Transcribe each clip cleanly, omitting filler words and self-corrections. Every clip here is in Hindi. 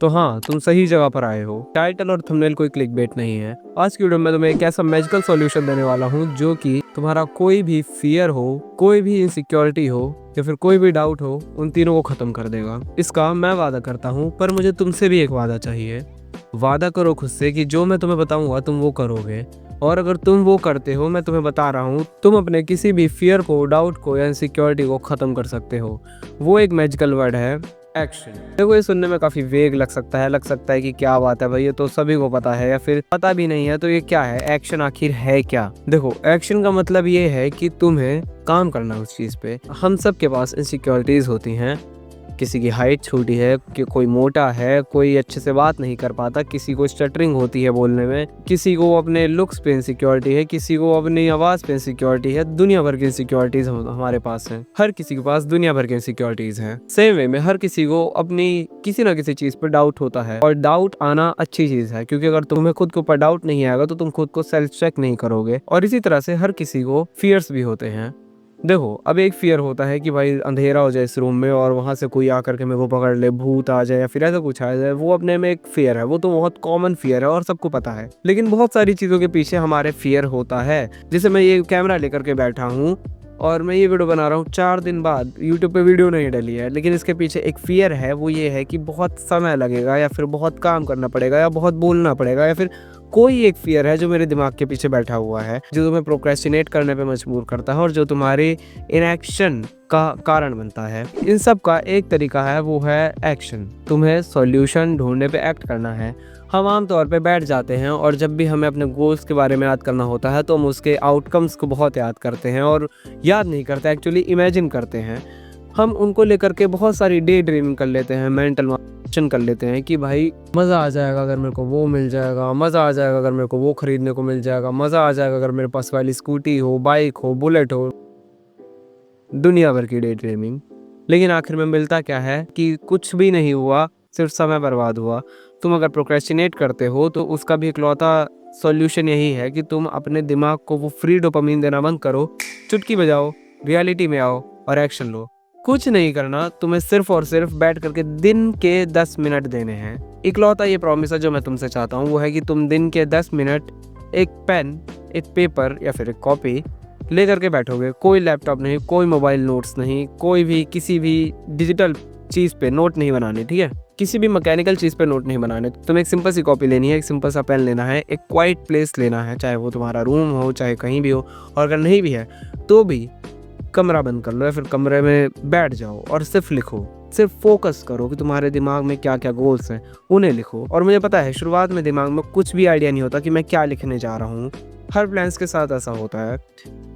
तो हाँ, तुम सही जगह पर आए हो। टाइटल और थंबनेल कोई क्लिकबेट नहीं है। आज की वीडियो में तुम्हें एक ऐसा मैजिकल सॉल्यूशन देने वाला हूँ जो कि तुम्हारा कोई भी फियर हो, कोई भी इनसिक्योरिटी हो या फिर कोई भी डाउट हो, उन तीनों को खत्म कर देगा। इसका मैं वादा करता हूँ, पर मुझे तुमसे भी एक वादा चाहिए। वादा करो खुद से कि जो मैं तुम्हें बताऊंगा तुम वो करोगे, और अगर तुम वो करते हो, मैं तुम्हें बता रहा हूँ, तुम अपने किसी भी फियर को, डाउट को या इनसिक्योरिटी को खत्म कर सकते हो। वो एक मैजिकल वर्ड है, एक्शन। देखो, ये सुनने में काफी वेग लग सकता है कि क्या बात है भाई, ये तो सभी को पता है, या फिर पता भी नहीं है तो ये क्या है, एक्शन आखिर है क्या। देखो, एक्शन का मतलब ये है कि तुम्हें काम करना है उस चीज पे। हम सब के पास इनसिक्योरिटीज होती हैं। किसी की हाइट छोटी है, कि कोई मोटा है, कोई अच्छे से बात नहीं कर पाता, किसी को स्टटरिंग होती है बोलने में, किसी को अपने लुक्स पे इनसिक्योरिटी है, किसी को अपनी आवाज पे इनसिक्योरिटी है। दुनिया भर की इनसिक्योरिटीज हमारे पास हैं। हर किसी के पास दुनिया भर की इनसिक्योरिटीज हैं। सेम वे में हर किसी को अपनी किसी ना किसी चीज पर डाउट होता है, और डाउट आना अच्छी चीज है, क्योंकि अगर तुम्हें खुद के ऊपर डाउट नहीं आएगा तो तुम खुद को सेल्फ चेक नहीं करोगे। और इसी तरह से हर किसी को फियर्स भी होते हैं। देखो, अब एक फियर होता है कि भाई अंधेरा हो जाए इस रूम में और वहां से कोई आकर के मेरे को पकड़ ले, भूत आ जाए या फिर ऐसा कुछ आ जाए। वो अपने में एक फियर है, वो तो बहुत कॉमन फियर है और सबको पता है। लेकिन बहुत सारी चीजों के पीछे हमारे फियर होता है। जैसे मैं ये कैमरा लेकर के बैठा हूँ और मैं ये वीडियो बना रहा हूँ, 4 दिन बाद यूट्यूब पे वीडियो नहीं डली है, लेकिन इसके पीछे एक फियर है। वो ये है कि बहुत समय लगेगा, या फिर बहुत काम करना पड़ेगा, या बहुत बोलना पड़ेगा, या फिर कोई एक फियर है जो मेरे दिमाग के पीछे बैठा हुआ है, जो तुम्हें प्रोक्रेस्टिनेट करने पे मजबूर करता है और जो तुम्हारे इनएक्शन का कारण बनता है। इन सब का एक तरीका है, वो है एक्शन। तुम्हें सॉल्यूशन ढूंढने पे एक्ट करना है। हम आमतौर पे बैठ जाते हैं और जब भी हमें अपने गोल्स के बारे में याद करना होता है तो हम उसके आउटकम्स को बहुत याद करते हैं, और याद नहीं करते, एक्चुअली इमेजिन करते हैं। हम उनको लेकर के बहुत सारी डे ड्रीमिंग कर लेते हैं, मेंटल कर लेते हैं कि भाई मज़ा आ जाएगा अगर मेरे को वो मिल जाएगा, मज़ा आ जाएगा अगर मेरे को वो खरीदने को मिल जाएगा, मज़ा आ जाएगा अगर मेरे पास वाली स्कूटी हो, बाइक हो, बुलेट हो। दुनिया भर की डे ड्रीमिंग। लेकिन आखिर में मिलता क्या है कि कुछ भी नहीं हुआ, सिर्फ समय बर्बाद हुआ। तुम अगर प्रोक्रेस्टिनेट करते हो तो उसका भी इकलौता सॉल्यूशन यही है कि तुम अपने दिमाग को वो फ्री डोपामिन देना बंद करो, चुटकी बजाओ, रियलिटी में आओ और एक्शन लो। कुछ नहीं करना, तुम्हें सिर्फ और सिर्फ बैठ करके दिन के 10 मिनट देने हैं। इकलौता ये प्रॉमिस है जो मैं तुमसे चाहता हूँ, वो है कि तुम दिन के 10 मिनट एक पेन, एक पेपर या फिर एक कॉपी लेकर के बैठोगे। कोई लैपटॉप नहीं, कोई मोबाइल नोट्स नहीं, कोई भी किसी भी डिजिटल चीज़ पे नोट नहीं बनाने, ठीक है? किसी भी मैकेनिकल चीज़ पे नोट नहीं बनाने। तुम्हें एक सिंपल सी कॉपी लेनी है, एक सिंपल सा पेन लेना है, एक क्वाइट प्लेस लेना है, चाहे वो तुम्हारा रूम हो, चाहे कहीं भी हो। और अगर नहीं भी है तो भी कमरा बंद कर लो या फिर कमरे में बैठ जाओ और सिर्फ लिखो। सिर्फ फोकस करो कि तुम्हारे दिमाग में क्या क्या गोल्स हैं, उन्हें लिखो। और मुझे पता है शुरुआत में दिमाग में कुछ भी आइडिया नहीं होता कि मैं क्या लिखने जा रहा हूँ। हर प्लान्स के साथ ऐसा होता है।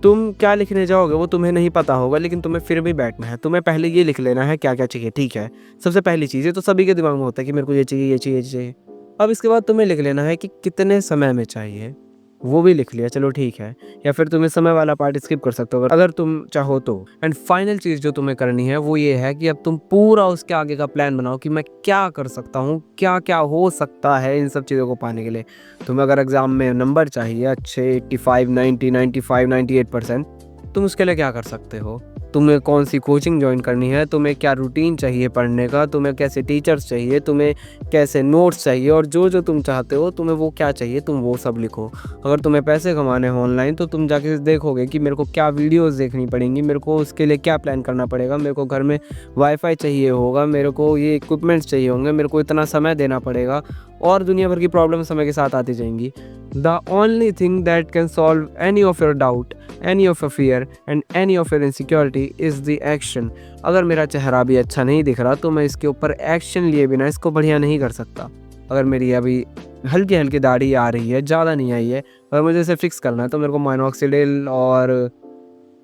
तुम क्या लिखने जाओगे वो तुम्हें नहीं पता होगा, लेकिन तुम्हें फिर भी बैठना है। तुम्हें पहले ये लिख लेना है क्या क्या चाहिए, ठीक है? सबसे पहली चीज़ है तो सभी के दिमाग में होता है कि मेरे को ये चाहिए, ये चाहिए, ये चाहिए। अब इसके बाद तुम्हें लिख लेना है कि कितने समय में चाहिए, वो भी लिख लिया, चलो ठीक है। या फिर तुम्हें समय वाला पार्ट स्किप कर सकते हो अगर तुम चाहो तो। एंड फाइनल चीज़ जो तुम्हें करनी है वो ये है कि अब तुम पूरा उसके आगे का प्लान बनाओ कि मैं क्या कर सकता हूँ, क्या क्या हो सकता है इन सब चीज़ों को पाने के लिए। तुम्हें अगर एग्जाम में नंबर चाहिए अच्छे 85, 90, 95, 98%, तुम उसके लिए क्या कर सकते हो? तुम्हें कौन सी कोचिंग ज्वाइन करनी है, तुम्हें क्या रूटीन चाहिए पढ़ने का, तुम्हें कैसे टीचर्स चाहिए, तुम्हें कैसे नोट्स चाहिए, और जो जो तुम चाहते हो तुम्हें वो क्या चाहिए, तुम वो सब लिखो। अगर तुम्हें पैसे कमाने हैं ऑनलाइन तो तुम जाके देखोगे कि मेरे को क्या वीडियोस देखनी पड़ेंगी, मेरे को उसके लिए क्या प्लान करना पड़ेगा, मेरे को घर में वाईफाई चाहिए होगा, मेरे को ये इक्विपमेंट्स चाहिए होंगे, मेरे को इतना समय देना पड़ेगा, और दुनिया भर की प्रॉब्लम समय के साथ आती जाएंगी। The only thing that can solve any of your doubt, any of your fear and any of your insecurity is the action। अगर मेरा चेहरा भी अच्छा नहीं दिख रहा तो मैं इसके ऊपर एक्शन लिए बिना इसको बढ़िया नहीं कर सकता। अगर मेरी अभी हल्की हल्की दाढ़ी आ रही है, ज़्यादा नहीं आई है, अगर मुझे इसे फिक्स करना है तो मेरे को माइनॉक्सिडिल और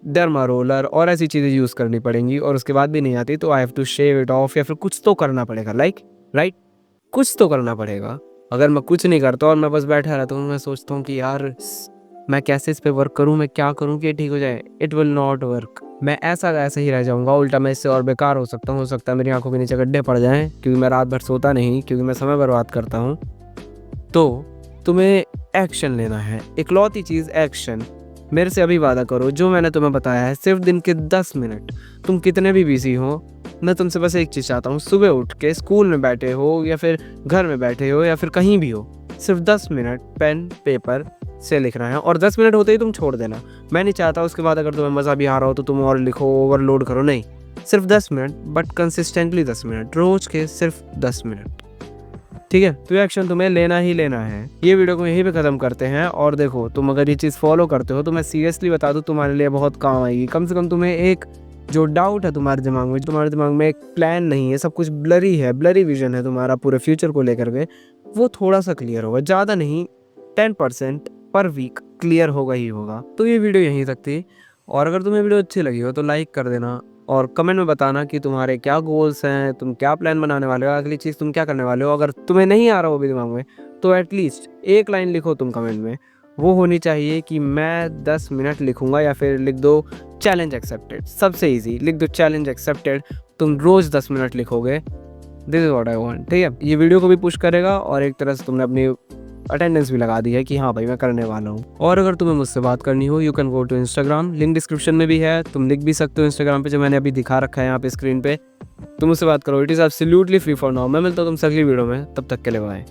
डर्मा रोलर और ऐसी चीज़ें यूज़ करनी पड़ेंगी, और उसके बाद भी नहीं आती तो I have to shave it off, या फिर कुछ तो करना पड़ेगा। राइट, कुछ तो करना पड़ेगा। अगर मैं कुछ नहीं करता और मैं बस बैठा रहता हूँ, मैं सोचता हूँ कि यार मैं कैसे इस पे वर्क करूँ, मैं क्या करूँ कि ये ठीक हो जाए, इट विल नॉट वर्क। मैं ऐसे ही रह जाऊँगा, उल्टा मैं इससे और बेकार हो सकता हूँ। हो सकता है मेरी आंखों के नीचे गड्ढे पड़ जाएं, क्योंकि मैं रात भर सोता नहीं, क्योंकि मैं समय बर्बाद करता हूँ। तो तुम्हें एक्शन लेना है, इकलौती चीज़ एक्शन। मेरे से अभी वादा करो, जो मैंने तुम्हें बताया है सिर्फ दिन के 10 मिनट, तुम कितने भी बिजी हो, मैं तुमसे बस एक चीज़ चाहता हूँ, सुबह उठ के स्कूल में बैठे हो या फिर घर में बैठे हो या फिर कहीं भी हो, सिर्फ 10 मिनट पेन पेपर से लिखना है और 10 मिनट होते ही तुम छोड़ देना। मैं नहीं चाहता उसके बाद अगर तुम्हें मज़ा भी आ रहा हो तो तुम और लिखो, ओवरलोड करो, नहीं, सिर्फ 10 मिनट, बट कंसिस्टेंटली 10 मिनट, रोज के सिर्फ 10 मिनट, ठीक है। तो ये एक्शन तुम्हें लेना ही लेना है। ये वीडियो को यहीं पे ख़त्म करते हैं और देखो, तुम अगर ये चीज़ फॉलो करते हो तो मैं सीरियसली बता दूँ तुम्हारे लिए बहुत काम आएगी। कम से कम तुम्हें एक जो डाउट है तुम्हारे दिमाग में एक प्लान नहीं है, सब कुछ ब्लरी है, ब्लरी विजन है तुम्हारा पूरे फ्यूचर को लेकर के, वो थोड़ा सा क्लियर होगा, ज़्यादा नहीं, 10% पर वीक क्लियर होगा ही होगा। तो ये वीडियो यहीं तक थी और अगर तुम्हें वीडियो अच्छी लगी हो तो लाइक कर देना और कमेंट में बताना कि तुम्हारे क्या गोल्स हैं, तुम क्या प्लान बनाने वाले हो, अगली चीज़ तुम क्या करने वाले हो। अगर तुम्हें नहीं आ रहा हो भी दिमाग में तो एटलीस्ट एक लाइन लिखो तुम कमेंट में, वो होनी चाहिए कि मैं 10 मिनट लिखूंगा, या फिर लिख दो चैलेंज एक्सेप्टेड, सबसे ईजी लिख दो चैलेंज एक्सेप्टेड, तुम रोज़ 10 मिनट लिखोगे, this is what I want, ठीक है। ये वीडियो को भी पुश करेगा और एक तरह से तुमने अपनी अटेंडेंस भी लगा दी है कि हाँ भाई मैं करने वाला हूँ। और अगर तुम्हें मुझसे बात करनी हो, you can go to Instagram, link description में भी है, तुम लिख भी सकते हो इंस्टाग्राम पे, जो मैंने अभी दिखा रखा है यहाँ पे स्क्रीन पे। तुम मुझसे बात करो, it is absolutely free for now. मैं मिलता हूँ तुमसे अगली वीडियो में, तब तक के लिए बाय।